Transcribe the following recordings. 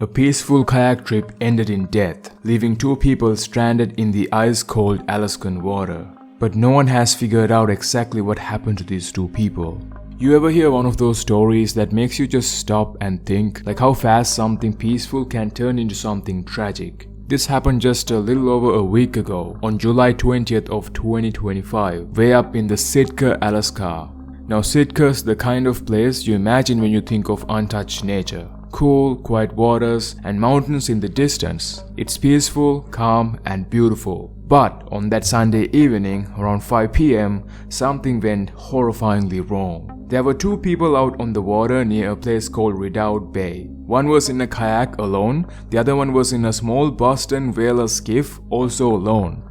A peaceful kayak trip ended in death, leaving two people stranded in the ice-cold Alaskan water. But no one has figured out exactly what happened to these two people. You ever hear one of those stories that makes you just stop and think, like how fast something peaceful can turn into something tragic? This happened just a little over a week ago, on July 20th of 2025, way up in the Sitka, Alaska. Now Sitka's the kind of place you imagine when you think of untouched nature. Cool, quiet waters and mountains in the distance. It's peaceful, calm and beautiful. But on that Sunday evening, around 5 p.m, something went horrifyingly wrong. There were two people out on the water near a place called Redoubt Bay. One was in a kayak alone, the other one was in a small Boston whaler skiff, also alone.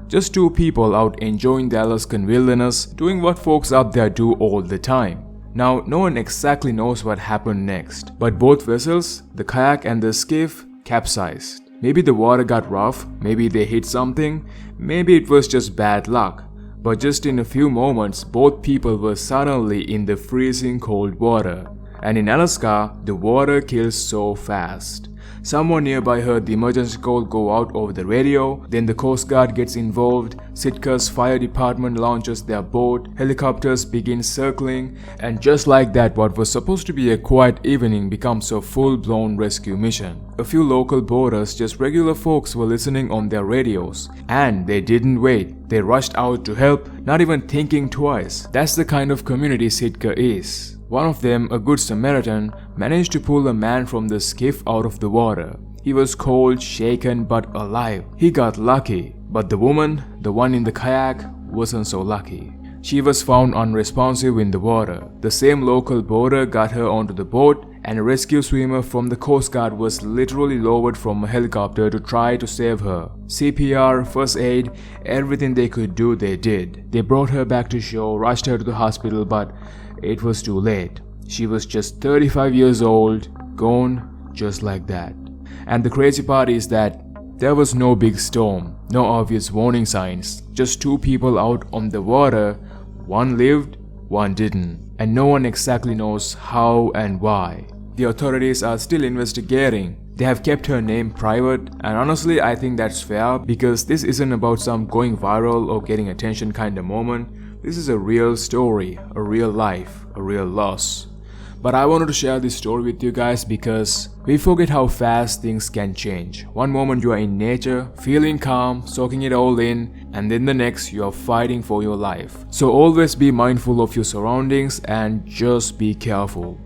Just two people out enjoying the Alaskan wilderness, doing what folks up there do all the time. Now, no one exactly knows what happened next, but both vessels, the kayak and the skiff, capsized. Maybe the water got rough, maybe they hit something, maybe it was just bad luck. But just in a few moments, both people were suddenly in the freezing cold water. And in Alaska, the water kills so fast. Someone nearby heard the emergency call go out over the radio, then the Coast Guard gets involved, Sitka's fire department launches their boat, helicopters begin circling, and just like that, what was supposed to be a quiet evening becomes a full-blown rescue mission. A few local boaters, just regular folks, were listening on their radios, and they didn't wait. They rushed out to help, not even thinking twice. That's the kind of community Sitka is. One of them, a good Samaritan, managed to pull a man from the skiff out of the water. He was cold, shaken, but alive. He got lucky. But the woman, the one in the kayak, wasn't so lucky. She was found unresponsive in the water. The same local boater got her onto the boat, and a rescue swimmer from the Coast Guard was literally lowered from a helicopter to try to save her. CPR, first aid, everything they could do they did. They brought her back to shore, rushed her to the hospital, but it was too late. She was just 35 years old, gone just like that. And the crazy part is that there was no big storm, no obvious warning signs, just two people out on the water. One lived, one didn't, and no one exactly knows how and why. The authorities are still investigating. They have kept her name private, and honestly I think that's fair, because this isn't about some going viral or getting attention kind of moment. This is a real story, a real life, a real loss. But I wanted to share this story with you guys because we forget how fast things can change. One moment you are in nature, feeling calm, soaking it all in, and then the next you are fighting for your life. So always be mindful of your surroundings and just be careful.